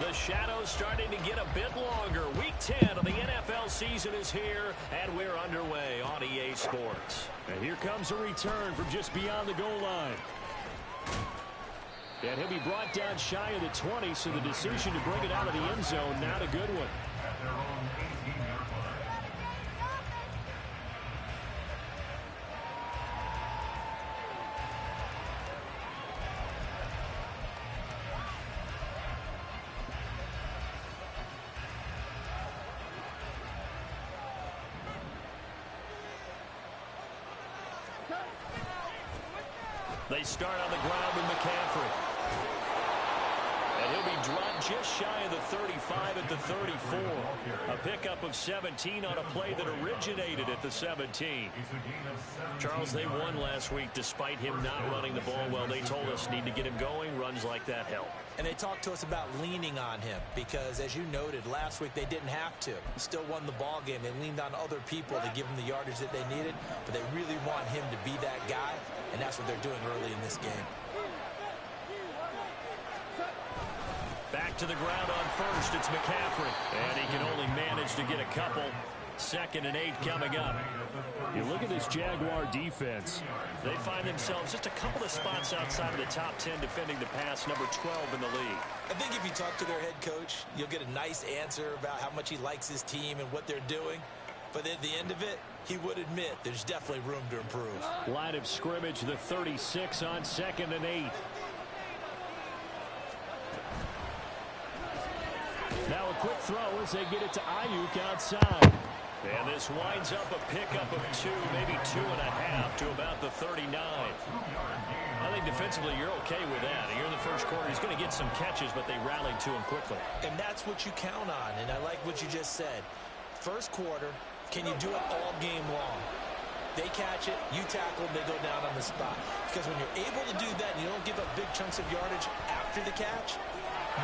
The shadow's starting to get a bit longer. Week 10 of the NFL season is here, and we're underway on EA Sports. And here comes a return from just beyond the goal line. And he'll be brought down shy of the 20, so the decision to bring it out of the end zone, not a good one. They start on the ground with McCaffrey. And he'll be dropped just shy of the 35 at the 34. A pickup of 17 on a play that originated at the 17. Charles, they won last week despite him not running the ball well. They told us need to get him going. Runs like that help. And they talked to us about leaning on him because, as you noted, last week they didn't have to. He still won the ball game. They leaned on other people to give him the yardage that they needed, but they really want him to be that guy, and that's what they're doing early in this game. Back to the ground on first. It's McCaffrey. And he can only manage to get a couple. 2nd and 8 coming up. You look at this Jaguar defense. They find themselves just a couple of spots outside of the top 10 defending the pass, number 12 in the league. I think if you talk to their head coach, you'll get a nice answer about how much he likes his team and what they're doing. But at the end of it, he would admit there's definitely room to improve. Line of scrimmage, the 36 on 2nd and 8. Now a quick throw as they get it to Ayuk outside. And this winds up a pickup of 2, maybe 2.5 to about the 39. I think defensively you're okay with that. Here in the first quarter, he's going to get some catches, but they rallied to him quickly. And that's what you count on, and I like what you just said. First quarter, can you do it all game long? They catch it, you tackle, they go down on the spot. Because when you're able to do that and you don't give up big chunks of yardage after the catch,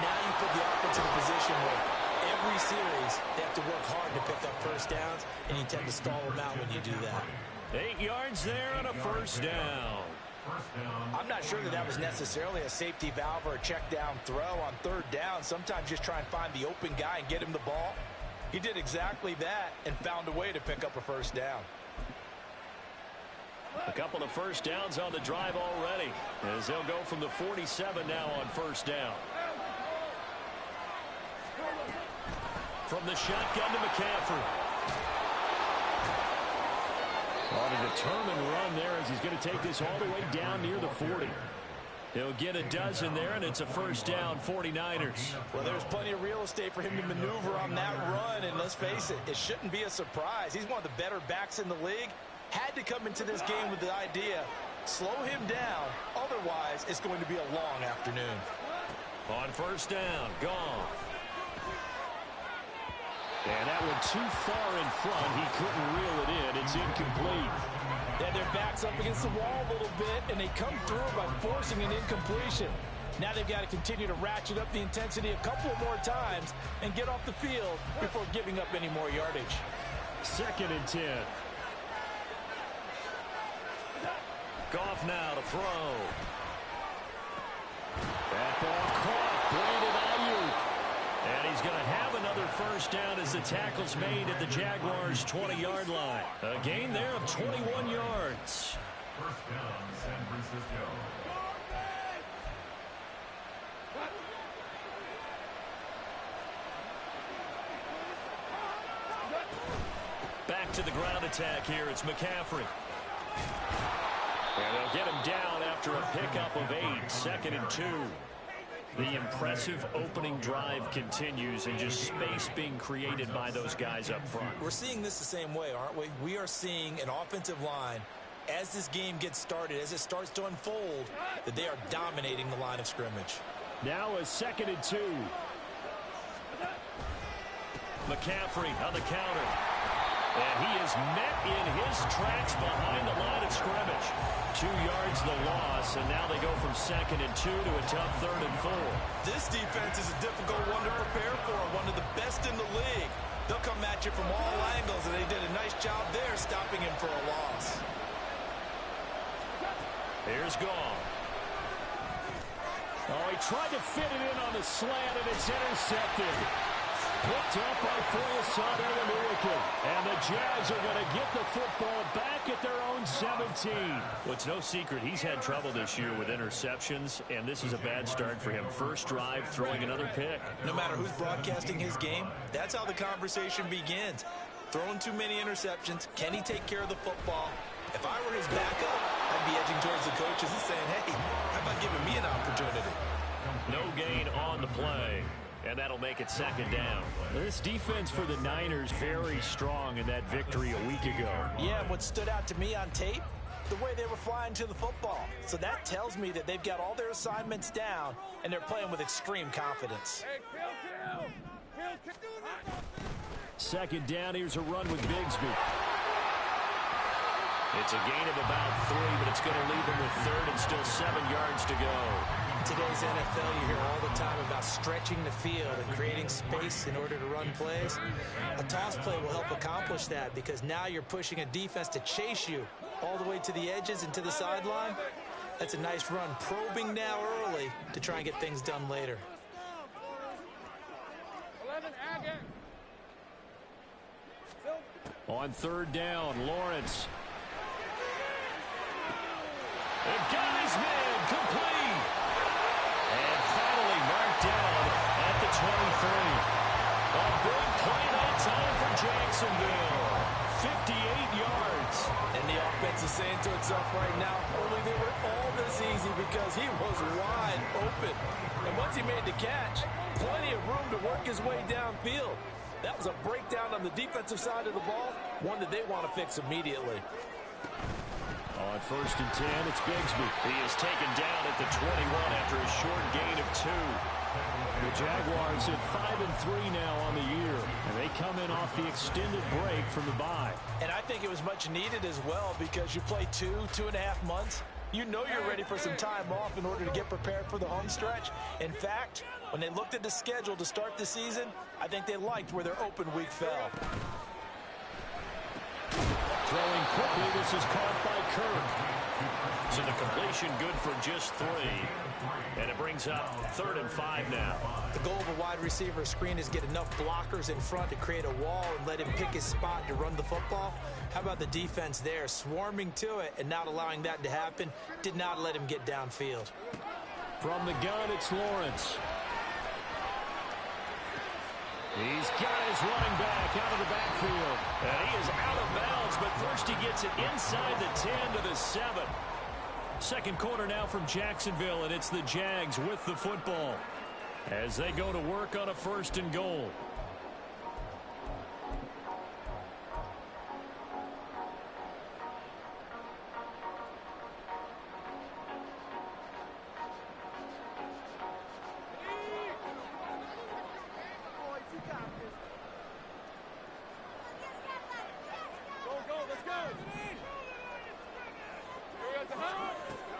now you put the offense in a position where every series they have to work hard to pick up first downs, and you tend to stall them out when you do that. 8 yards there and a first down. I'm not sure that was necessarily a safety valve or a check down throw on 3rd down. Sometimes just try and find the open guy and get him the ball. He did exactly that and found a way to pick up a first down. A couple of first downs on the drive already, as they'll go from the 47 now on first down. From the shotgun to McCaffrey. On a determined run there as he's going to take this all the way down near the 40. He'll get a dozen there, and it's a first down, 49ers. Well, there's plenty of real estate for him to maneuver on that run, and let's face it, it shouldn't be a surprise. He's one of the better backs in the league. Had to come into this game with the idea, slow him down, otherwise it's going to be a long afternoon. On first down, gone. And that one too far in front. He couldn't reel it in. It's incomplete. Yeah, their back's up against the wall a little bit, and they come through by forcing an incompletion. Now they've got to continue to ratchet up the intensity a couple more times and get off the field before giving up any more yardage. 2nd and 10. Goff now to throw. That ball caught. Brandon Ayuk. And he's going to have another first down as the tackle's made at the Jaguars' 20-yard line. A gain there of 21 yards. First down, San Francisco. Back to the ground attack here. It's McCaffrey. And they'll get him down after a pickup of 8. 2nd and 2. The impressive opening drive continues, and just space being created by those guys up front. We're seeing this the same way, aren't we? We are seeing an offensive line, as this game gets started, as it starts to unfold, that they are dominating the line of scrimmage. Now a 2nd and 2. McCaffrey on the counter. And he is met in his tracks behind the line of scrimmage. 2 yards the loss, and now they go from 2nd and 2 to a tough 3rd and 4. This defense is a difficult one to prepare for, one of the best in the league. They'll come at you from all angles, and they did a nice job there stopping him for a loss. Here's Goff. Oh, he tried to fit it in on the slant, and it's intercepted. Picked up by Foyesade and the Jags are going to get the football back at their own 17. Well, it's no secret he's had trouble this year with interceptions, and this is a bad start for him. First drive, throwing another pick. No matter who's broadcasting his game, that's how the conversation begins. Throwing too many interceptions. Can he take care of the football? If I were his backup, I'd be edging towards the coaches and saying, hey, how about giving me an opportunity? No gain on the play. And that'll make it second down. This defense for the Niners very strong in that victory a week ago. Yeah, and what stood out to me on tape, the way they were flying to the football. So that tells me that they've got all their assignments down, and they're playing with extreme confidence. Second down, here's a run with Bigsby. It's a gain of about 3, but it's going to leave them with third and still 7 yards to go. In today's NFL, you hear all the time about stretching the field and creating space in order to run plays. A toss play will help accomplish that because now you're pushing a defense to chase you all the way to the edges and to the sideline. That's a nice run, probing now early to try and get things done later. On third down, Lawrence. It got his man complete. And finally marked down at the 23. A big play that time for Jacksonville. 58 yards. And the offense is saying to itself right now, only they were all this easy because he was wide open. And once he made the catch, plenty of room to work his way downfield. That was a breakdown on the defensive side of the ball, one that they want to fix immediately. On first and 10, it's Bigsby. He is taken down at the 21 after a short gain of 2. The Jaguars at 5-3 now on the year, and they come in off the extended break from the bye. And I think it was much needed as well because you play 2.5 months. You know you're ready for some time off in order to get prepared for the home stretch. In fact, when they looked at the schedule to start the season, I think they liked where their open week fell. Throwing quickly, this is caught by Kirk. So the completion good for just 3. And it brings up 3rd and 5 now. The goal of a wide receiver screen is get enough blockers in front to create a wall and let him pick his spot to run the football. How about the defense there, swarming to it and not allowing that to happen? Did not let him get downfield. From the gun, it's Lawrence. He's got his running back out of the backfield. And he is out of bounds, but first he gets it inside the 10 to the 7. Second quarter now from Jacksonville, and it's the Jags with the football as they go to work on a 1st and goal.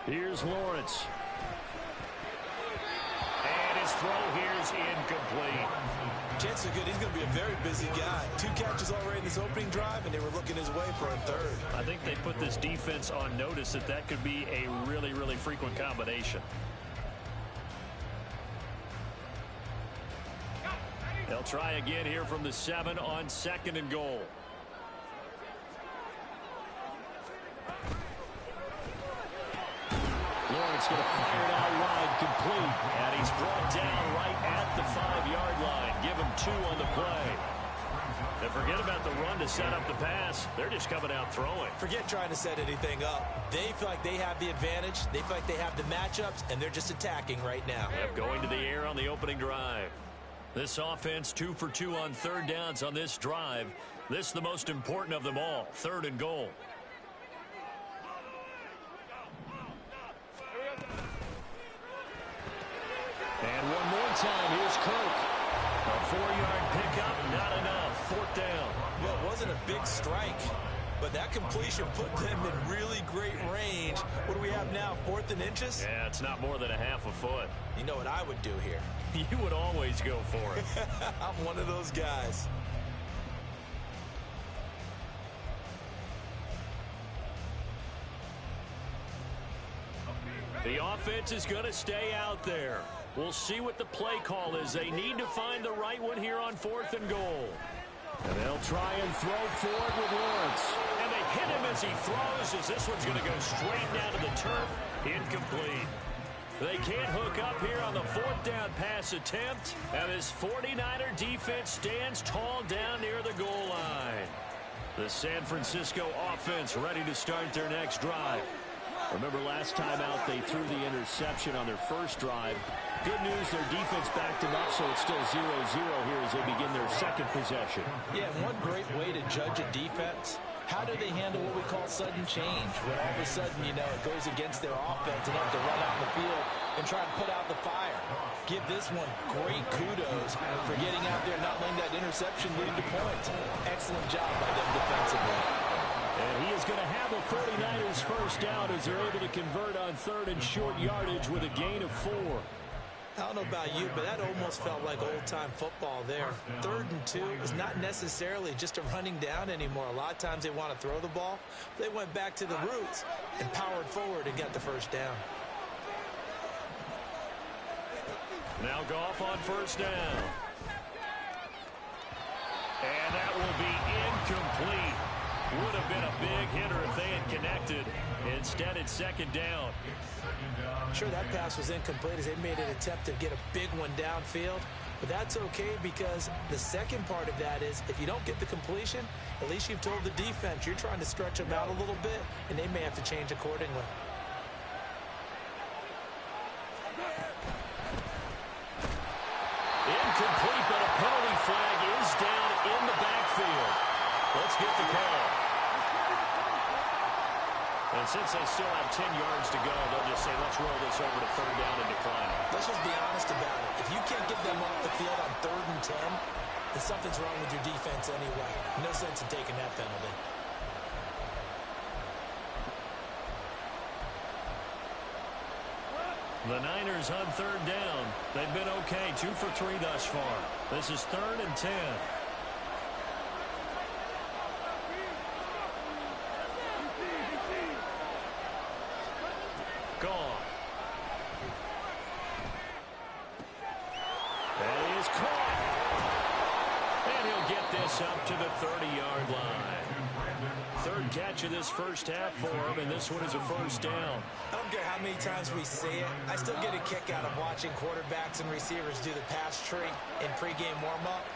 Here's Lawrence. And his throw here is incomplete. Chances are good he's going to be a very busy guy. 2 catches already in this opening drive, and they were looking his way for a 3rd. I think they put this defense on notice that could be a really, really frequent combination. They'll try again here from the 7 on 2nd and goal. Lawrence going to fire it out wide, complete. And he's brought down right at the 5-yard line. Give him 2 on the play. And forget about the run to set up the pass. They're just coming out throwing. Forget trying to set anything up. They feel like they have the advantage. They feel like they have the matchups, and they're just attacking right now. Yep, going to the air on the opening drive. This offense 2 for 2 on 3rd downs on this drive. This the most important of them all. 3rd and goal. And one more time, here's Kirk. A 4-yard pickup, not enough. 4th down. Well, it wasn't a big strike, but that completion put them in really great range. What do we have now, 4th and inches? Yeah, it's not more than a half a foot. You know what I would do here? You would always go for it. I'm one of those guys. The offense is going to stay out there. We'll see what the play call is. They need to find the right one here on 4th and goal. And they'll try and throw for it with Lawrence. And they hit him as he throws, as this one's going to go straight down to the turf. Incomplete. They can't hook up here on the 4th down pass attempt. And this 49er defense stands tall down near the goal line. The San Francisco offense ready to start their next drive. Remember last time out they threw the interception on their first drive. Good news, their defense backed them up, so it's still 0-0 here as they begin their second possession. Yeah, and one great way to judge a defense, how do they handle what we call sudden change? When all of a sudden, you know, it goes against their offense and they have to run out in the field and try to put out the fire. Give this one great kudos for getting out there and not letting that interception lead to points. Excellent job by them defensively. And he is going to have the 49ers first down as they're able to convert on 3rd and short yardage with a gain of 4. I don't know about you, but that almost felt like old-time football there. 3rd and 2 is not necessarily just a running down anymore. A lot of times they want to throw the ball. They went back to the roots and powered forward and got the first down. Now Goff on 1st down. And that will be incomplete. Would have been a big hitter if they had connected. Instead, it's 2nd down. Sure, that pass was incomplete as they made an attempt to get a big one downfield. But that's okay because the second part of that is if you don't get the completion, at least you've told the defense you're trying to stretch them out a little bit, and they may have to change accordingly. Incomplete, but a penalty flag is down in the backfield. Let's get the call. And since they still have 10 yards to go, they'll just say, let's roll this over to 3rd down and decline. Let's just be honest about it. If you can't get them off the field on 3rd and 10, then something's wrong with your defense anyway. No sense in taking that penalty. The Niners on 3rd down. They've been okay, 2 for 3 thus far. This is 3rd and 10. Gone. And he is caught. And he'll get this up to the 30-yard line. 3rd catch of this first half for him, and this one is a first down. I don't care how many times we say it. I still get a kick out of watching quarterbacks and receivers do the pass tree in pregame warm-up.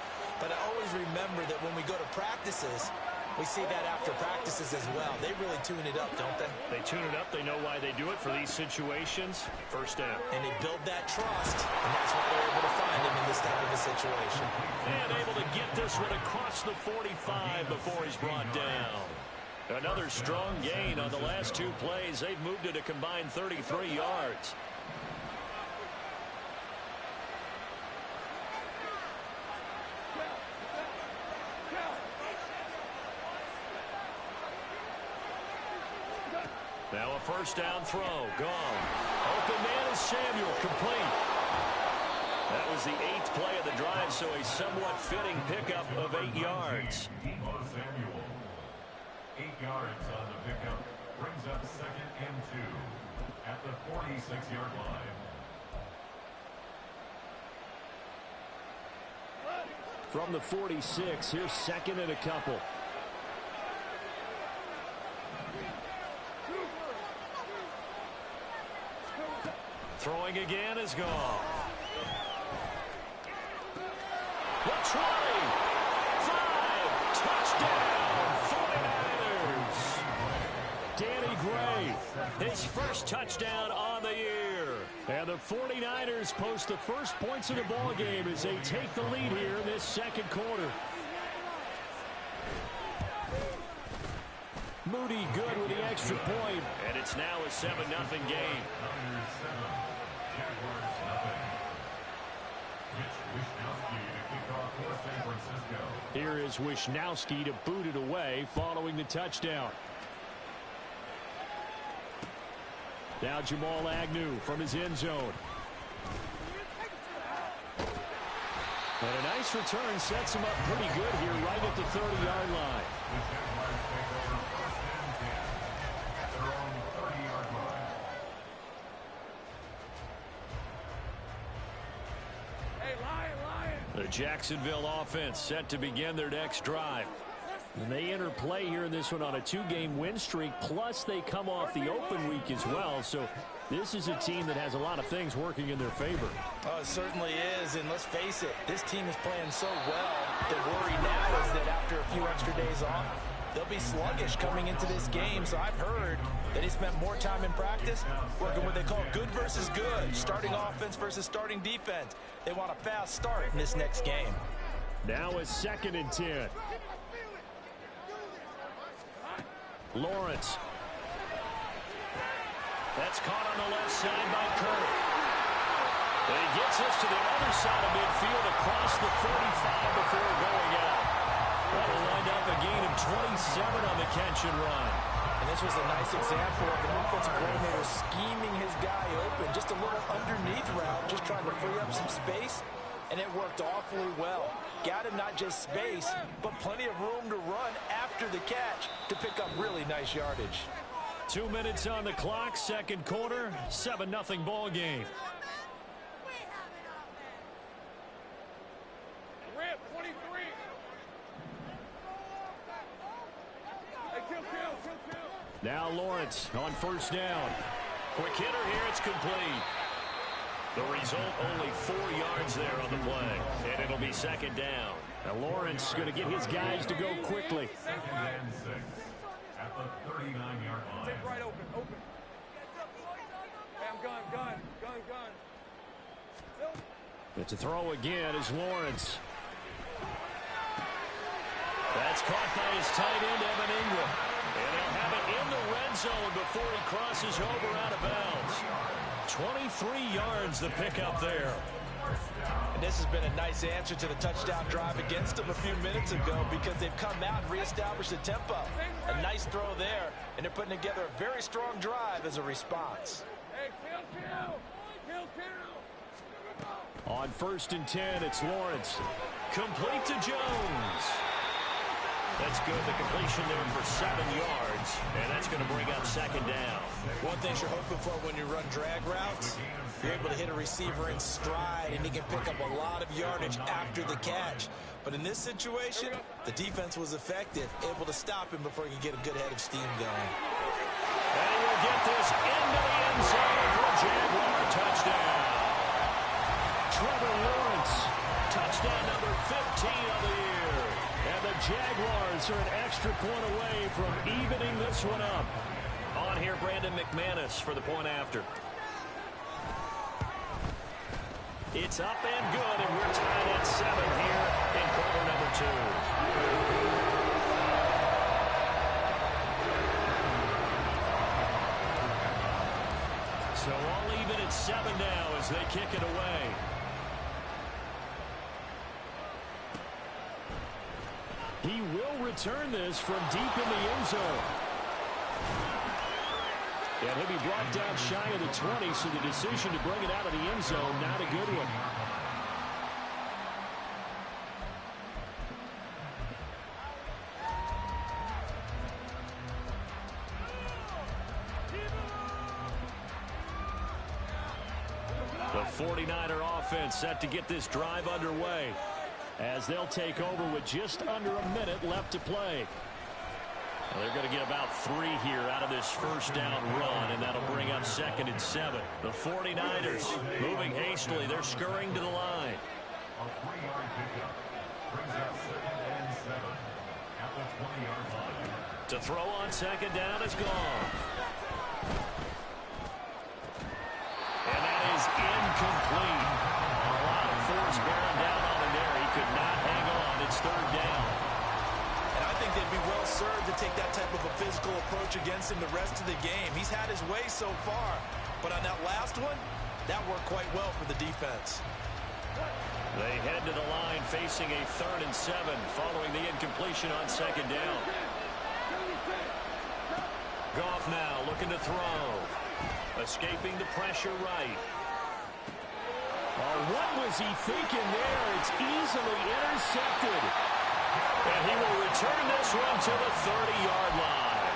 But I always remember that when we go to practices, we see that after practices as well. They really tune it up, don't they? They tune it up. They know why they do it for these situations. First down. And they build that trust, and that's why they're able to find him in this type of a situation. And able to get this one across the 45 before he's brought down. Another strong gain on the last 2 plays. They've moved it a combined 33 yards. Now a first down throw. Gone. Open man is Samuel. Complete. That was the 8th play of the drive, so a somewhat fitting pickup of 8 yards. 8 yards on the pickup. Brings up 2nd and 2 at the 46-yard line. From the 46, here's 2nd and a couple. Throwing again is Goff. The 20. 5. Touchdown. 49ers. Danny Gray. His first touchdown on the year. And the 49ers post the first points of the ball game as they take the lead here in this second quarter. Moody good with the extra point. And it's now a 7-0 game. Here is Wisnowski to boot it away following the touchdown. Now Jamal Agnew from his end zone. And a nice return sets him up pretty good here right at the 30-yard line. The Jacksonville offense set to begin their next drive. And they enter play here in this one on a 2-game win streak, plus they come off the open week as well. So this is a team that has a lot of things working in their favor. Oh, it certainly is, and let's face it, this team is playing so well. The worry now is that after a few extra days off, they'll be sluggish coming into this game. So I've heard that he spent more time in practice working what they call good versus good, starting offense versus starting defense. They want a fast start in this next game. Now a 2nd and 10. Lawrence. That's caught on the left side by Kirk. And he gets us to the other side of midfield across the 35 before going out. That'll wind up a gain of 27 on the catch and run. And this was a nice example of an offensive coordinator scheming his guy open. Just a little underneath route, just trying to free up some space. And it worked awfully well. Got him not just space, but plenty of room to run after the catch to pick up really nice yardage. 2 minutes on the clock, 2nd quarter, 7-0 ball game. Rip, 23. Now Lawrence on 1st down. Quick hitter here, it's complete. The result, only 4 yards there on the play. And it'll be 2nd down. Now Lawrence going to get his guys to go quickly. 2nd and 6 at the 39-yard line. Take right open. Hey, I'm gun. It's a throw again is Lawrence. That's caught by his tight end, Evan Ingram. And he'll have it in the red zone before he crosses over out of bounds. 23 yards the pickup there. And this has been a nice answer to the touchdown drive against them a few minutes ago because they've come out and reestablished the tempo. A nice throw there, and they're putting together a very strong drive as a response. Hey, kill. On 1st and 10, it's Lawrence. Complete to Jones. That's good. The completion there for 7 yards, and that's going to bring up 2nd down. One thing you're hoping for when you run drag routes, you're able to hit a receiver in stride, and he can pick up a lot of yardage after the catch. But in this situation, the defense was effective, able to stop him before he could get a good head of steam going. And he will get this into the end zone for a Jaguar touchdown. Trevor Lawrence. Touchdown number 15 of the year. And the Jaguars are an extra point away from evening this one up. On here, Brandon McManus for the point after. It's up and good, and we're tied at 7 here in quarter number 2. So all even at 7 now as they kick it away. He will return this from deep in the end zone. And he'll be brought down shy of the 20, so the decision to bring it out of the end zone, not a good one. The 49er offense set to get this drive underway, as they'll take over with just under a minute left to play. Well, they're going to get about 3 here out of this first down run, and that'll bring up 2nd and 7. The 49ers moving hastily. They're scurrying to the line. A 3-yard pickup brings up 2nd and 7 at the 20-yard line. To throw on 2nd down is gone. And that is incomplete. A lot of force bearing down on him there. He could not hang on. It's 3rd down. And I think they'd be well served to take that type of a physical approach against him the rest of the game. He's had his way so far, but on that last one, that worked quite well for the defense. They head to the line facing a 3rd and 7 following the incompletion on 2nd down. Goff now looking to throw. Escaping the pressure right. Oh, what was he thinking there? It's easily intercepted. And he will return this one to the 30-yard line.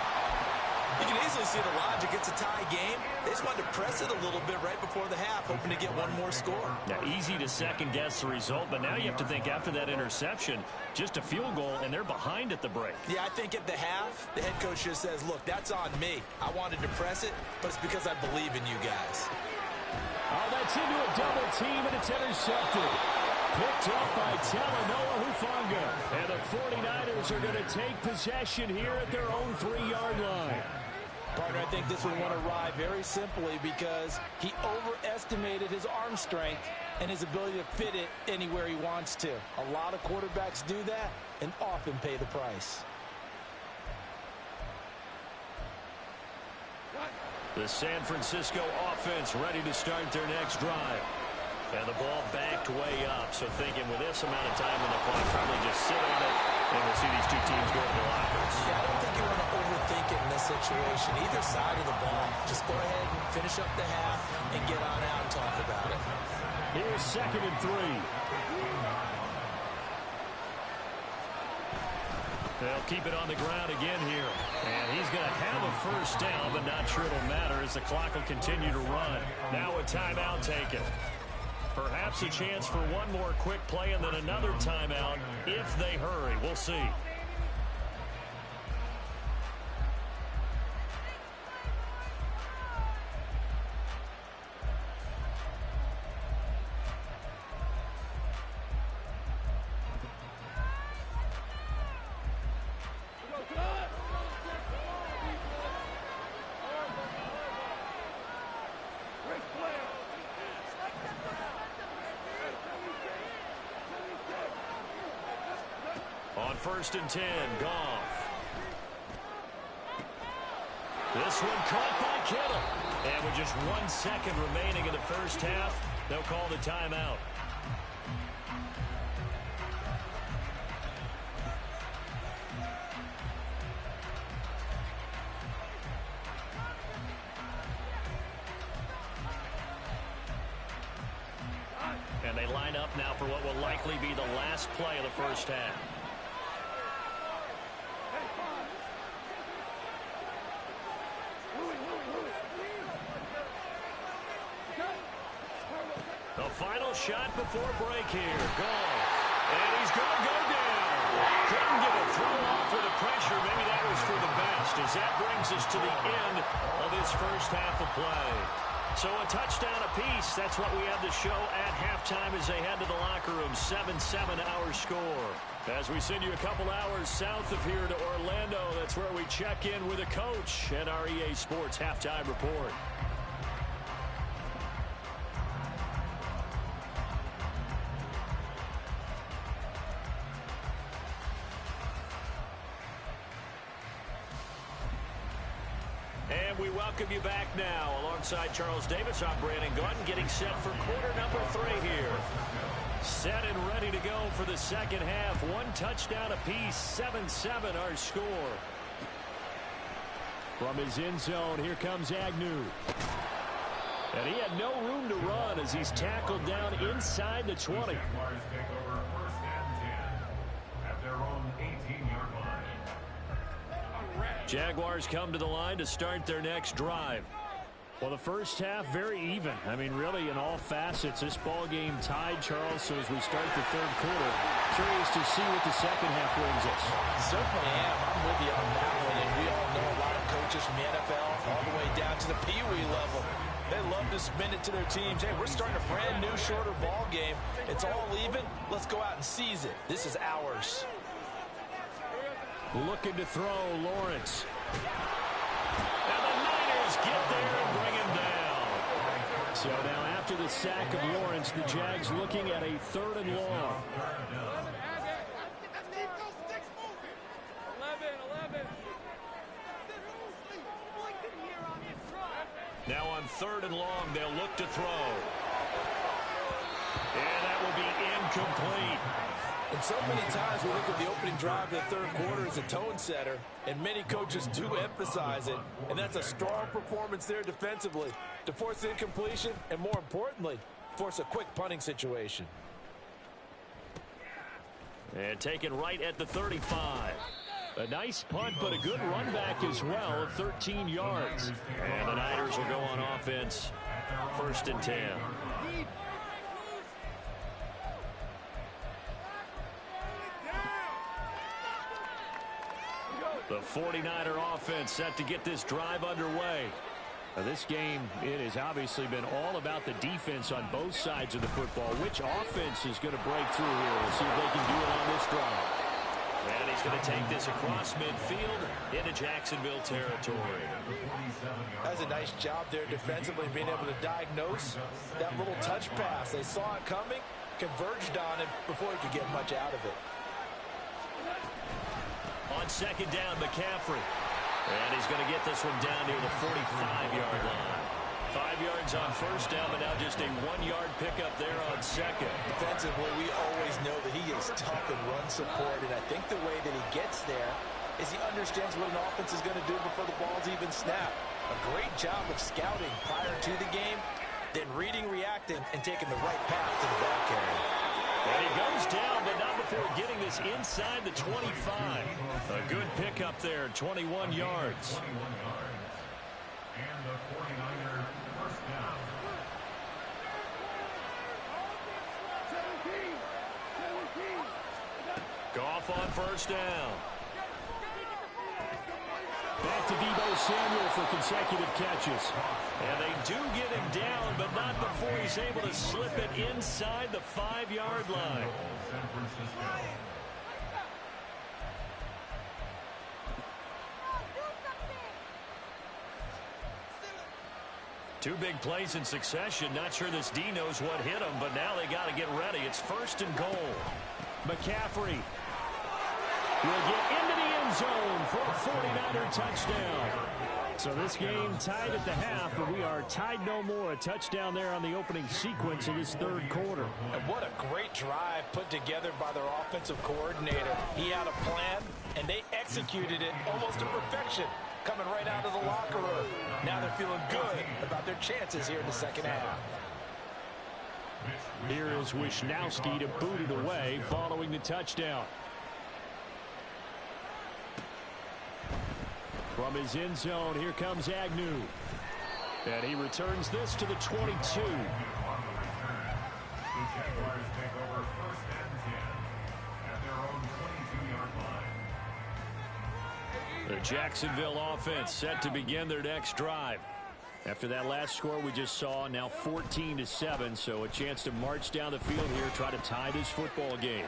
You can easily see the logic. It's a tie game. They just wanted to press it a little bit right before the half, hoping to get one more score. Now, easy to second-guess the result, but now you have to think after that interception, just a field goal, and they're behind at the break. Yeah, I think at the half, the head coach just says, look, that's on me. I wanted to press it, but it's because I believe in you guys. Oh, that's into a double team, and it's intercepted. Picked up by Talanoa Hufanga. And the 49ers are going to take possession here at their own 3-yard line. Partner, I think this one won a ride very simply because he overestimated his arm strength and his ability to fit it anywhere he wants to. A lot of quarterbacks do that and often pay the price. The San Francisco offense ready to start their next drive. And the ball backed way up. So thinking with this amount of time on the clock, probably just sit on it, and we'll see these two teams go to the lockers. Yeah, I don't think you want to overthink it in this situation. Either side of the ball, just go ahead and finish up the half and get on out and talk about it. Here's 2nd and 3. They'll keep it on the ground again here. And he's going to have a first down, but not sure it'll matter as the clock will continue to run. Now a timeout taken. Perhaps a chance for one more quick play and then another timeout if they hurry. We'll see. On 1st and 10, Goff. This one caught by Kittle. And with just 1 second remaining in the first half, they'll call the timeout. And they line up now for what will likely be the last play of the first half. The final shot before break here. Goff. And he's going to go down. Couldn't get a throw off with the pressure. Maybe that was for the best, as that brings us to the end of this first half of play. So a touchdown apiece. That's what we have to show at halftime as they head to the locker room. 7-7 our score. As we send you a couple hours south of here to Orlando, that's where we check in with a coach and our EA Sports halftime report. And we welcome you back now. Alongside Charles Davis, I'm Brandon Gordon, getting set for quarter number 3 here. Set and ready to go for the second half. 1 touchdown apiece, 7-7 our score. From his end zone, here comes Agnew. And he had no room to run as he's tackled down inside the 20. Jaguars come to the line to start their next drive. Well, the first half, very even. I mean, really, in all facets, this ball game tied, Charles. So as we start the third quarter, curious to see what the second half brings us. Certainly am. I'm with you on that one. And we all know a lot of coaches from the NFL all the way down to the Pee-wee level. They love to spin it to their teams. Hey, we're starting a brand new, shorter ball game. It's all even. Let's go out and seize it. This is ours. Looking to throw, Lawrence. And the Niners get there and bring him down. So now after the sack of Lawrence, the Jags looking at a 3rd and long. 11. Now on 3rd and long, they'll look to throw. And that will be incomplete. And so many times we look at the opening drive of the third quarter as a tone setter, and many coaches do emphasize it, and that's a strong performance there defensively to force incompletion and, more importantly, force a quick punting situation. And taken right at the 35. A nice punt, but a good run back as well of 13 yards. And the Niners will go on offense. 1st and 10. The 49er offense set to get this drive underway. Now this game, it has obviously been all about the defense on both sides of the football. Which offense is going to break through here? We'll see if they can do it on this drive. And he's going to take this across midfield into Jacksonville territory. That's a nice job there defensively, being able to diagnose that little touch pass. They saw it coming, converged on it before he could get much out of it. On 2nd down, McCaffrey. And he's going to get this one down near the 45-yard line. 5 yards on 1st down, but now just a 1-yard pickup there on 2nd. Defensively, we always know that he is tough in run support, and I think the way that he gets there is he understands what an offense is going to do before the ball's even snapped. A great job of scouting prior to the game, then reading, reacting, and taking the right path to the ball carrier. And he goes down, but not before getting this inside the 25. A good pickup there, 21 yards. And the 49er 1st down. Goff on 1st down. Back to Deebo Samuel for consecutive catches. And they do get him down, but not before he's able to slip it inside the 5-yard line. San Francisco. Two big plays in succession. Not sure this D knows what hit him, but now they got to get ready. It's 1st and goal. McCaffrey will get into the end zone for a 49er touchdown. So this game tied at the half, but we are tied no more. A touchdown there on the opening sequence of this 3rd quarter. And what a great drive put together by their offensive coordinator. He had a plan, and they executed it almost to perfection, coming right out of the locker room. Now they're feeling good about their chances here in the 2nd half. Here is Wishnowski to boot it away following the touchdown. From his end zone, here comes Agnew. And he returns this to the 22. On the return, the Jaguars take over 1st and 10 at their own 22-yard line. The Jacksonville offense set to begin their next drive. After that last score we just saw, now 14-7, so a chance to march down the field here, try to tie this football game.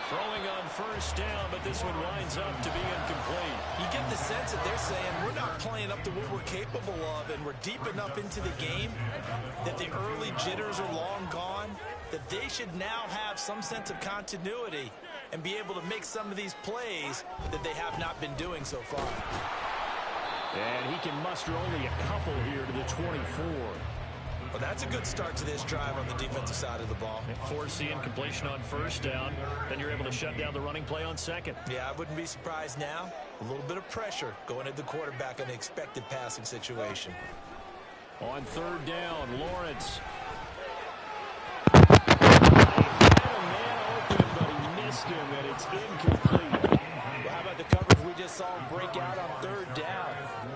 Throwing on 1st down, but this one winds up to be incomplete. You get the sense that they're saying we're not playing up to what we're capable of, and we're deep enough into the game that the early jitters are long gone, that they should now have some sense of continuity and be able to make some of these plays that they have not been doing so far. And he can muster only a couple here to the 24. Well, that's a good start to this drive on the defensive side of the ball. Forcing completion on 1st down. Then you're able to shut down the running play on 2nd. Yeah, I wouldn't be surprised now. A little bit of pressure going at the quarterback in an expected passing situation. On 3rd down, Lawrence. Him, and it's incomplete. Well, how about the coverage we just saw him break out on 3rd down?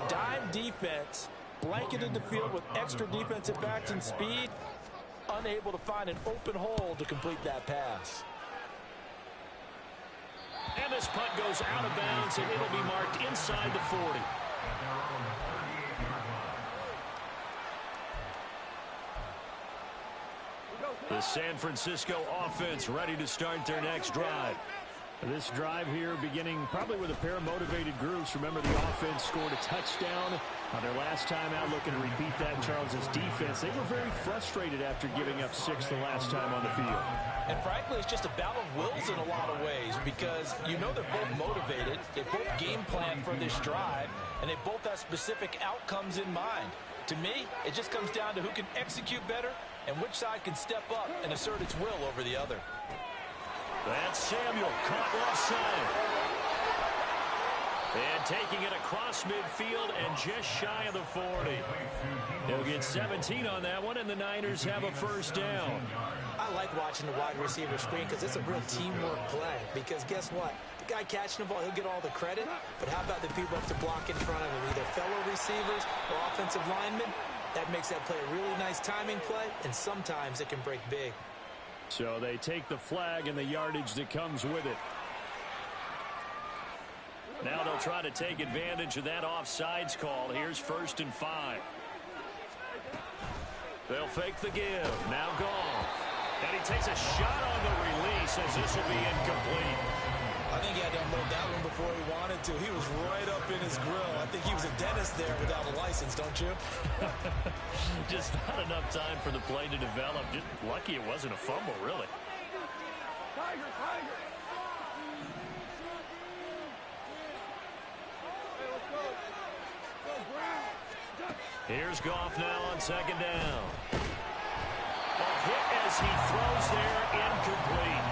Dime defense, blanketed the field with extra defensive backs and speed, unable to find an open hole to complete that pass. And this punt goes out of bounds, and it'll be marked inside the 40. The San Francisco offense ready to start their next drive. This drive here beginning probably with a pair of motivated groups. Remember, the offense scored a touchdown on their last time out, looking to repeat that in Charles's defense. They were very frustrated after giving up 6 the last time on the field. And frankly, it's just a battle of wills in a lot of ways, because you know they're both motivated, they both game plan for this drive, and they both have specific outcomes in mind. To me, it just comes down to who can execute better and which side can step up and assert its will over the other. That's Samuel, caught offside. And taking it across midfield and just shy of the 40. They'll get 17 on that one, and the Niners have a 1st down. I I like watching the wide receiver screen because it's a real teamwork play. Because guess what? The guy catching the ball, he'll get all the credit. But how about the people up to block in front of him, either fellow receivers or offensive linemen? That makes that play a really nice timing play, and sometimes it can break big. So they take the flag and the yardage that comes with it. Now they'll try to take advantage of that offsides call. Here's 1st and 5. They'll fake the give. Now Goff. And he takes a shot on the release as this will be incomplete. I think he had to unload that one before he wanted to. He was right up in his grill. I think he was a dentist there without a license, don't you? Just not enough time for the play to develop. Just lucky it wasn't a fumble, really. Tiger, Tiger. Hey, let's go. Go, Brown. Here's Goff now on 2nd down. A hit as he throws there, incomplete.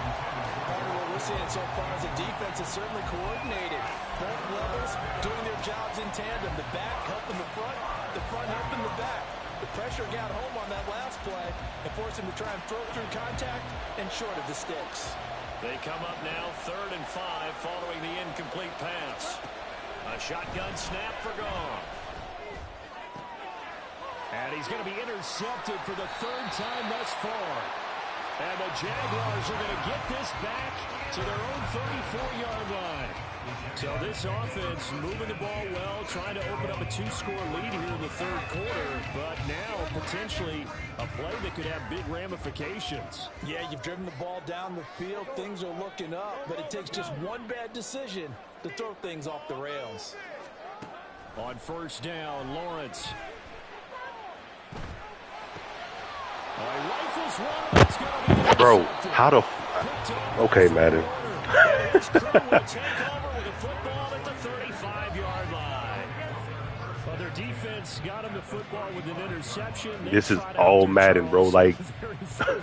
What we're seeing so far is the defense is certainly coordinated. Both levels doing their jobs in tandem. The back helping the front helping the back. The pressure got home on that last play and forced him to try and throw through contact and short of the sticks. They come up now 3rd and 5 following the incomplete pass. A shotgun snap for Goff. And he's going to be intercepted for the 3rd time thus far. And the Jaguars are going to get this back to their own 34-yard line. So this offense moving the ball well, trying to open up a 2-score lead here in the 3rd quarter. But now potentially a play that could have big ramifications. Yeah, you've driven the ball down the field. Things are looking up, but it takes just one bad decision to throw things off the rails. On 1st down, Lawrence. Bro, how the... Okay, Madden. This is all Madden, bro. Like, I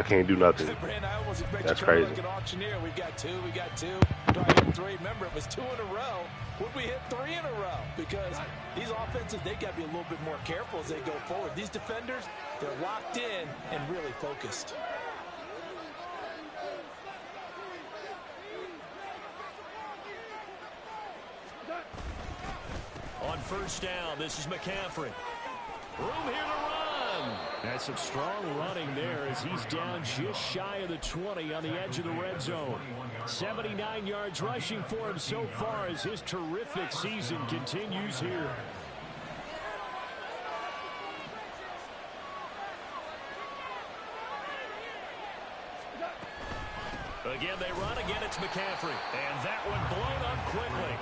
can't do nothing. That's crazy. We got two. Remember, it was 2 in a row. Would we hit 3 in a row? Because these offenses, they got to be a little bit more careful as they go forward. These defenders, they're locked in and really focused. On 1st down, this is McCaffrey. Room here to run. That's some strong running there as he's down just shy of the 20 on the edge of the red zone. 79 yards rushing for him so far as his terrific season continues here. Again, they run. Again, it's McCaffrey. And that one blown up quickly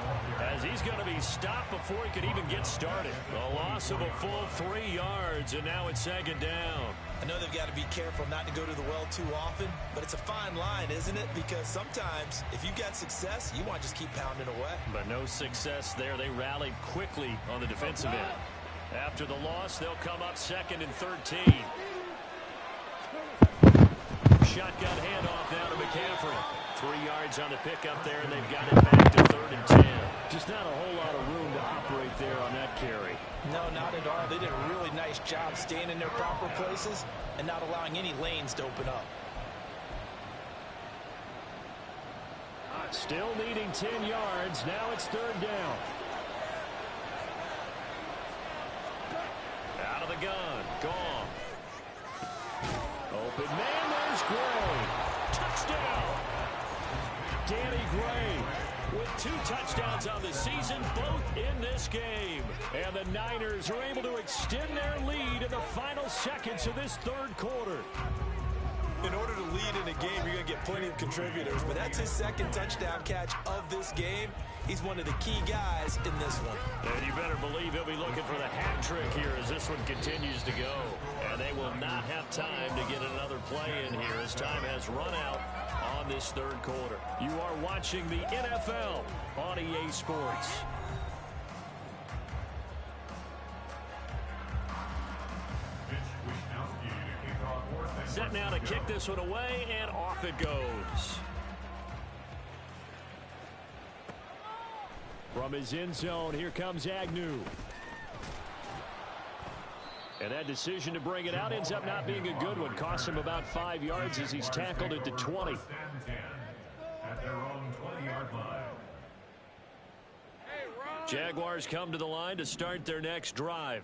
as he's going to be stopped before he could even get started. A loss of a full 3 yards, and now it's 2nd down. I know they've got to be careful not to go to the well too often, but it's a fine line, isn't it? Because sometimes, if you've got success, you want to just keep pounding away. But no success there. They rallied quickly on the defensive end. After the loss, they'll come up 2nd and 13. Shotgun handoff down to McCaffrey. 3 yards on the pickup there, and they've got it back to 3rd and 10. Just not a whole lot of room to operate there on that carry. No, not at all. They did a really nice job staying in their proper places and not allowing any lanes to open up. Still needing 10 yards. Now it's 3rd down. Out of the gun. Gone. Open man. There's Gray. Touchdown. Danny Gray with 2 touchdowns on the season, both in this game. And the Niners are able to extend their lead in the final seconds of this 3rd quarter. In order to lead in a game, you're going to get plenty of contributors. But that's his 2nd touchdown catch of this game. He's one of the key guys in this one. And you better believe he'll be looking for the hat trick here as this one continues to go. And they will not have time to get another play in here as time has run out on this 3rd quarter. You are watching the NFL on EA Sports. Set now to kick this one away, and off it goes. From his end zone, here comes Agnew. And that decision to bring it out ends up not being a good one. Costs him about 5 yards as he's tackled at the 20. At their own 20-yard line. Jaguars come to the line to start their next drive.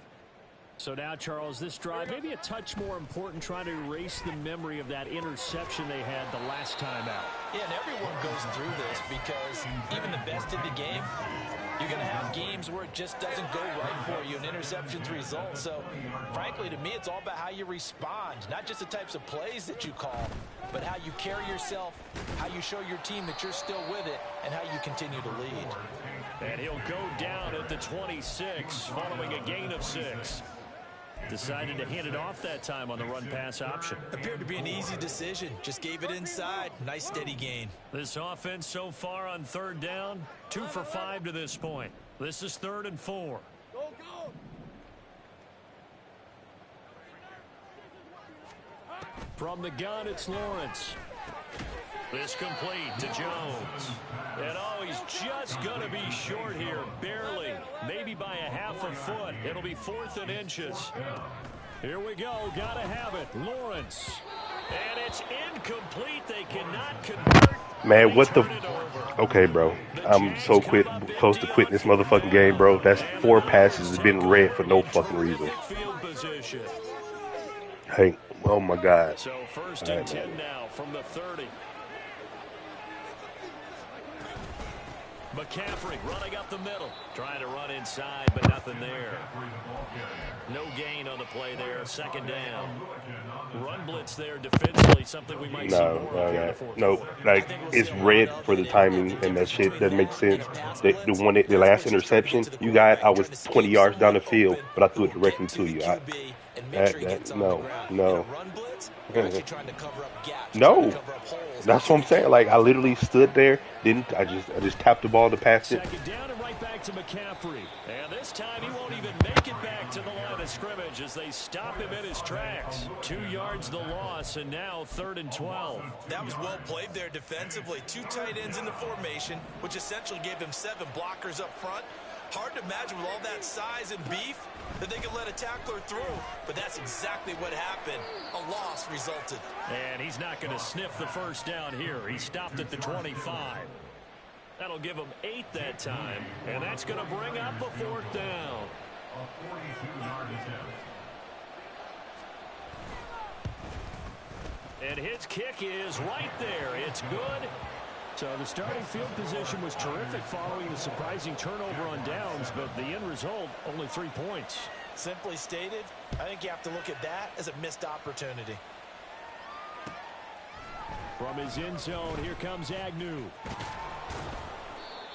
So now, Charles, this drive maybe a touch more important, trying to erase the memory of that interception they had the last time out. Yeah, and everyone goes through this because even the best in the game, you're going to have games where it just doesn't go right for you, and interceptions result. So, frankly, to me, it's all about how you respond, not just the types of plays that you call, but how you carry yourself, how you show your team that you're still with it, and how you continue to lead. And he'll go down at the 26 following a gain of 6. Decided to hand it off that time on the run-pass option. Appeared to be an easy decision. Just gave it inside. Nice steady gain. This offense so far on 3rd down, 2 for 5 to this point. This is 3rd and 4. Go, go. From the gun, it's Lawrence. This complete to Jones. And oh, he's just going to be short here, barely. Maybe by a half a foot. It'll be 4th and inches. Here we go, got to have it. Lawrence. And it's incomplete. They cannot convert. Man, what the... Okay, bro. I'm so close to quitting this motherfucking game, bro. That's 4 passes has been red for no fucking reason. Hey, oh my God. So 1st and 10 now from the 30. McCaffrey running up the middle. Trying to run inside, but nothing there. No gain on the play there. 2nd down. Run blitz there defensively. Something we might see more of here in the 4th quarter. Like, it's red for the timing, and that shit doesn't make sense. The last interception you got, I was 20 yards down the field, but I threw it directly to you. No. No. That's what I'm saying. Like, I literally stood there, I just tapped the ball to pass it. 2nd down and right back to McCaffrey. And this time he won't even make it back to the line of scrimmage as they stop him in his tracks. 2 yards the loss, and now 3rd and 12. That was well played there defensively. 2 tight ends in the formation, which essentially gave him 7 blockers up front. Hard to imagine with all that size and beef that they could let a tackler through, but that's exactly what happened. A loss resulted. And he's not going to sniff the 1st down here. He stopped at the 25. That'll give him 8 that time, and that's going to bring up a 4th down. A 42-yard attempt. And his kick is right there. It's good. So the starting field position was terrific following the surprising turnover on downs, but the end result, only 3 points. Simply stated, I think you have to look at that as a missed opportunity. From his end zone, here comes Agnew.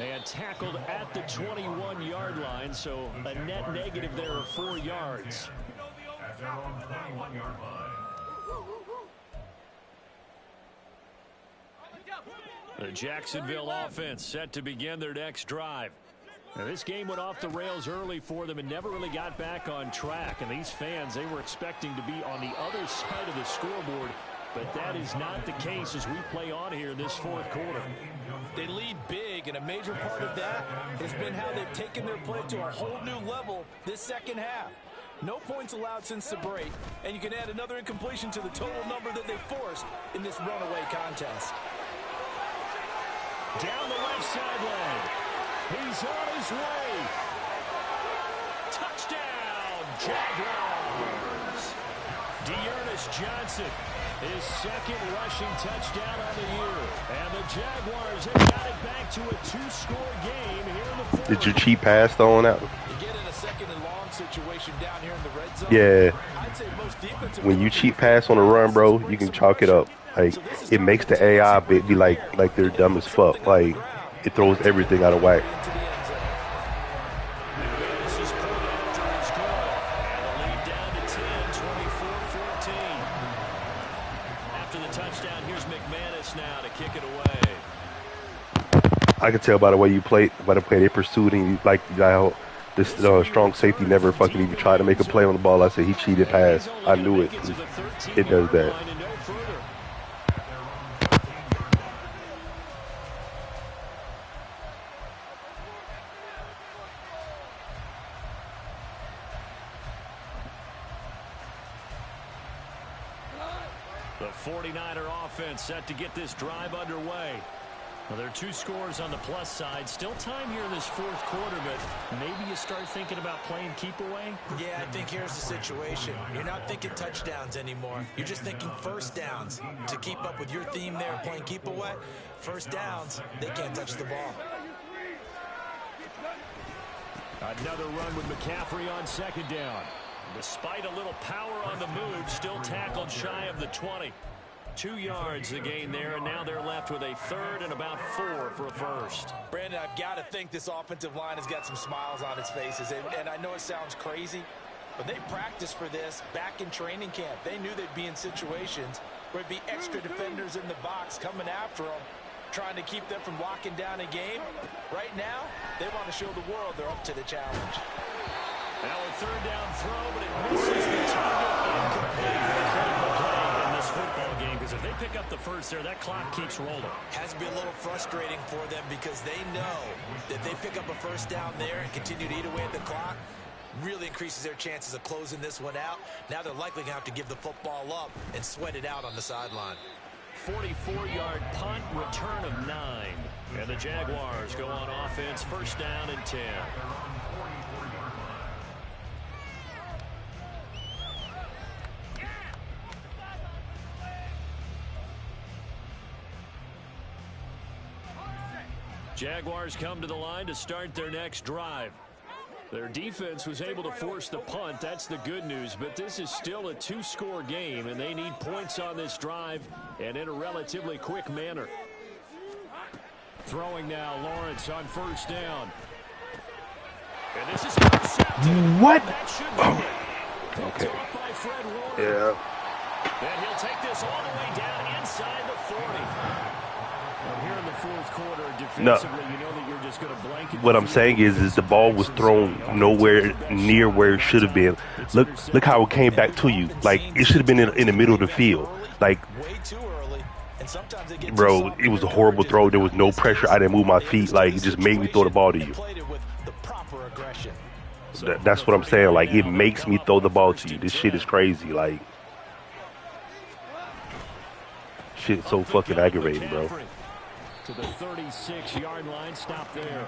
And tackled at the 21-yard line, so a net negative there of 4 yards. At their own 21-yard line. The Jacksonville offense set to begin their next drive. Now, this game went off the rails early for them and never really got back on track. And these fans, they were expecting to be on the other side of the scoreboard. But that is not the case as we play on here in this 4th quarter. They lead big, and a major part of that has been how they've taken their play to a whole new level this 2nd half. No points allowed since the break, and you can add another incompletion to the total number that they forced in this runaway contest. Down the left sideline. He's on his way. Touchdown, Jaguars. Dearness Johnson, his 2nd rushing touchdown on the year. And the Jaguars have got it back to a 2-score game here in the 4th. Did you cheap pass throwing out? You get in a 2nd and long situation down here in the red zone. Yeah. I'd say most defensive When you cheap pass on a run, bro, you can chalk it up. Like, it makes the AI be like they're dumb as fuck. Like, it throws everything out of whack. This is pulled after his goal. And the lead down to 10, 24-14. After the touchdown, here's McManus now to kick it away. I can tell by the way you played, by the play they pursued, and you like how this strong safety never fucking even tried to make a play on the ball. I said he cheated pass. I knew it. It does that. The 49er offense set to get this drive underway. Well, there are 2 scores on the plus side. Still time here in this 4th quarter, but maybe you start thinking about playing keep away? Yeah, I think here's the situation. You're not thinking touchdowns anymore. You're just thinking first downs. To keep up with your theme there, playing keep away, first downs, they can't touch the ball. Another run with McCaffrey on 2nd down. Despite a little power on the move, still tackled shy of the 20. 2 yards the gain there, and now they're left with a 3rd and about 4 for a first. Brandon, I've got to think this offensive line has got some smiles on its faces, and I know it sounds crazy, but they practiced for this back in training camp. They knew they'd be in situations where it'd be extra defenders in the box coming after them, trying to keep them from locking down a game. Right now, they want to show the world they're up to the challenge. Now a 3rd down throw, but it misses the target. Incomplete. Critical play in this football game, because if they pick up the first there, that clock keeps rolling. Has to be a little frustrating for them because they know that they pick up a first down there and continue to eat away at the clock, really increases their chances of closing this one out. Now they're likely going to have to give the football up and sweat it out on the sideline. 44-yard punt, return of 9. And the Jaguars go on offense, 1st down and 10. Jaguars come to the line to start their next drive. Their defense was able to force the punt. That's the good news. But this is still a 2-score game, and they need points on this drive and in a relatively quick manner. Throwing now, Lawrence on 1st down. And this is intercepted. What? That should be it. Okay. Picked off by Fred Warner. Yeah. And he'll take this all the way down inside the 40. Here in the 4th quarter, defensively, you know that you're just going to blanket. What I'm saying is the ball was thrown nowhere near where it should have been. Look how it came back to you. Like, it should have been in the middle of the field. Like, way too early, and sometimes they get bro, it was a horrible throw. There was no pressure. I didn't move my feet. Like, it just made me throw the ball to you. That's what I'm saying. Like, it makes me throw the ball to you. This shit is crazy. Like, shit's so fucking aggravating, bro. To the 36-yard line, stop there.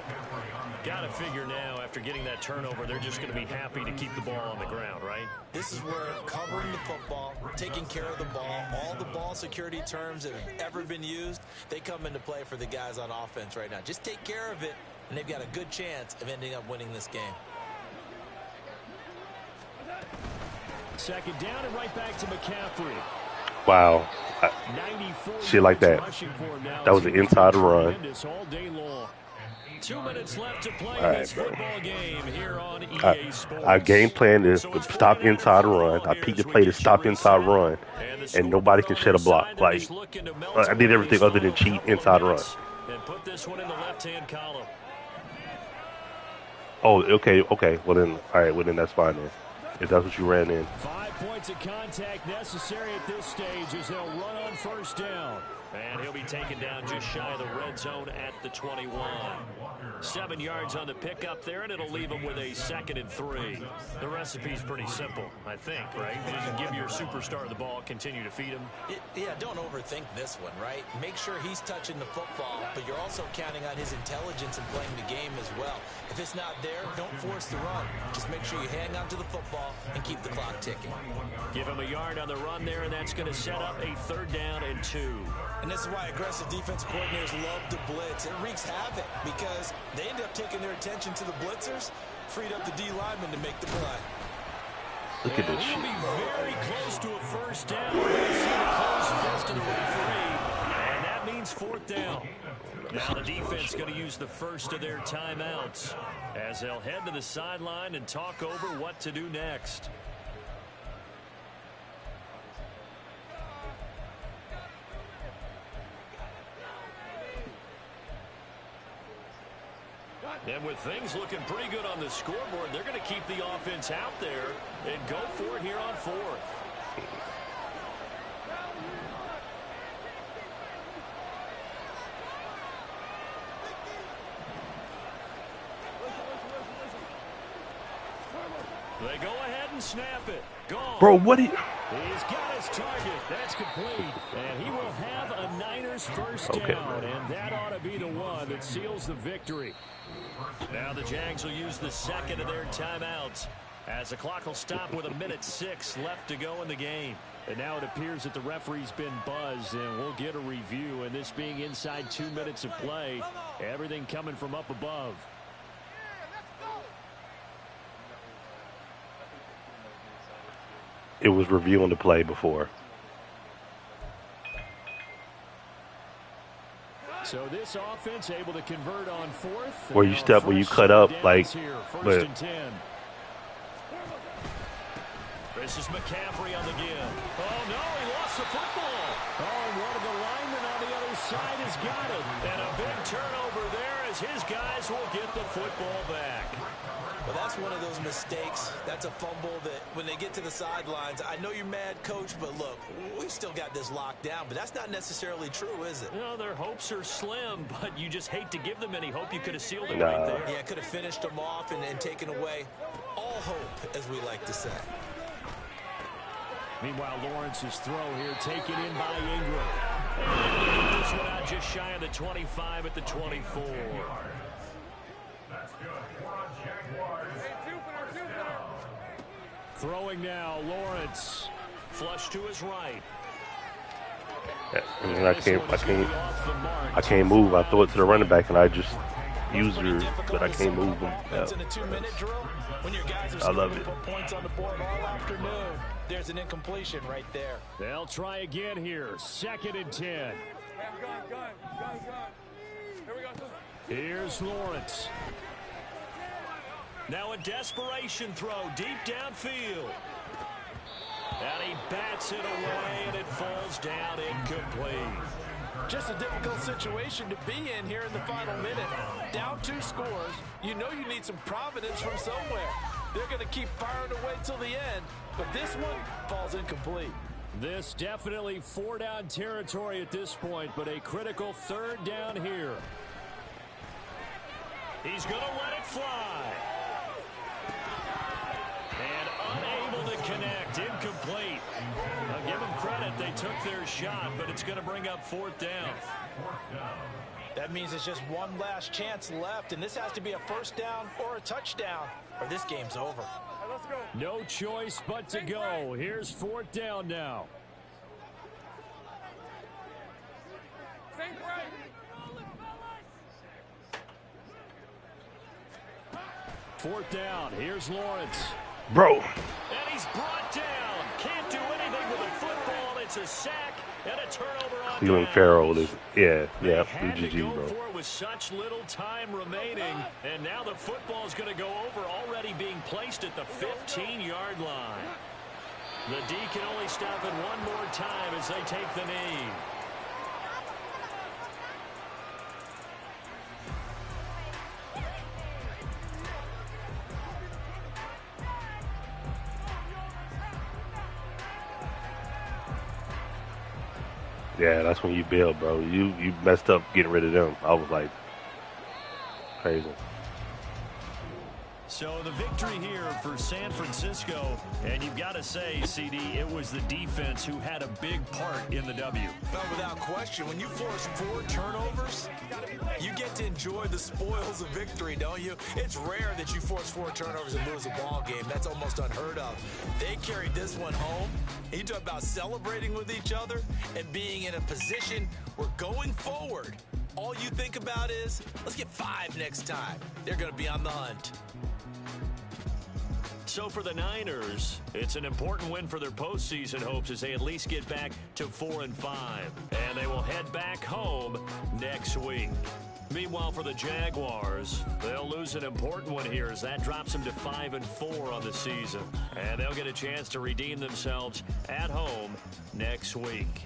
Got to figure now, after getting that turnover, they're just going to be happy to keep the ball on the ground, right? This is where covering the football, taking care of the ball, all the ball security terms that have ever been used, they come into play for the guys on offense right now. Just take care of it, and they've got a good chance of ending up winning this game. 2nd down and right back to McCaffrey. Wow. Shit like that. That was an inside run. 2 minutes left to play this football game here on EA Sports. Our game plan is to stop inside run. I picked the play to stop inside run, and nobody can shed a block. Like, I did everything other than cheat inside run. And put this one in the left-hand column. Oh, okay. Well then, all right. Well then, that's fine then. If that's what you ran in. 5 points of contact necessary at this stage as they'll run on 1st down. And he'll be taken down just shy of the red zone at the 21. 7 yards on the pickup there, and it'll leave him with a 2nd and 3. The recipe's pretty simple, I think, right? You just give your superstar the ball, continue to feed him. Yeah, don't overthink this one, right? Make sure he's touching the football, but you're also counting on his intelligence in playing the game as well. If it's not there, don't force the run. Just make sure you hang on to the football and keep the clock ticking. Give him a yard on the run there, and that's going to set up a 3rd down and 2. And this is why aggressive defensive coordinators love to blitz. It wreaks havoc because they end up taking their attention to the blitzers, freed up the D lineman to make the play. Look at this shit. We'll be very close to a 1st down. We're going to see the close fist of the referee, and that means 4th down. Now the defense going to use the first of their timeouts as they'll head to the sideline and talk over what to do next. And with things looking pretty good on the scoreboard, they're going to keep the offense out there and go for it here on 4th. They go ahead and snap it. Gone. Bro, what? He's got his target. That's complete. And he will have a Niners first down. And that ought to be the one that seals the victory. Now the Jags will use the second of their timeouts, as the clock will stop with 1:06 left to go in the game. And now it appears that the referee's been buzzed, and we'll get a review. And this being inside 2 minutes of play, everything coming from up above. It was reviewing the play before. So this offense able to convert on fourth. Where you step, where you cut up, like, first and 10. This is McCaffrey on the give. Oh, no, he lost the football. Oh, and one of the linemen on the other side has got it. And a big turnover there as his guys will get the football back. Well, that's one of those mistakes. That's a fumble that when they get to the sidelines, I know you're mad, Coach, but look, we've still got this locked down. But that's not necessarily true, is it? No, their hopes are slim, but you just hate to give them any hope. You could have sealed it right there. Yeah, could have finished them off and taken away all hope, as we like to say. Meanwhile, Lawrence's throw here taken in by Ingram. And this one out just shy of the 25 at the 24. That's good. We're on Jaguars. Throwing now, Lawrence. Flush to his right. And I can't move. I throw it to the running back, and I just use her, but I can't move them. Yeah. I love it. Points on the board all afternoon. There's an incompletion right there. They'll try again here. 2nd and 10. Here we go. Here's Lawrence. Now a desperation throw deep downfield. And he bats it away, and it falls down incomplete. Just a difficult situation to be in here in the final minute. Down 2 scores. You know you need some providence from somewhere. They're going to keep firing away till the end, but this one falls incomplete. This definitely 4-down territory at this point, but a critical 3rd down here. He's going to let it fly. And unable to connect, incomplete. Now give them credit, they took their shot, but it's going to bring up 4th down. That means it's just one last chance left, and this has to be a 1st down or a touchdown, or this game's over. Let's go. No choice but to go. Here's 4th down now. Think right. 4th down. Here's Lawrence. Bro. And he's brought down. Can't do anything with a football. It's a sack and a turnover on Cleveland downs. Farrell is, yeah, Had to GG, go bro. for it with such little time remaining, and now the football is going to go over, already being placed at the 15-yard line. The D can only stop it one more time as they take the knee. Yeah, that's when you bail, bro. You messed up getting rid of them. I was like, crazy. So the victory here for San Francisco, and you've got to say, CD, it was the defense who had a big part in the W. Well, without question, when you force 4 turnovers, you get to enjoy the spoils of victory, don't you? It's rare that you force 4 turnovers and lose a ball game. That's almost unheard of. They carried this one home. You talk about celebrating with each other and being in a position where going forward, all you think about is, let's get 5 next time. They're going to be on the hunt. So for the Niners, it's an important win for their postseason hopes as they at least get back to 4-5. And they will head back home next week. Meanwhile, for the Jaguars, they'll lose an important one here as that drops them to 5-4 on the season. And they'll get a chance to redeem themselves at home next week.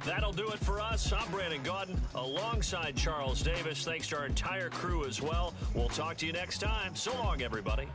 That'll do it for us. I'm Brandon Gaudin alongside Charles Davis. Thanks to our entire crew as well. We'll talk to you next time. So long, everybody.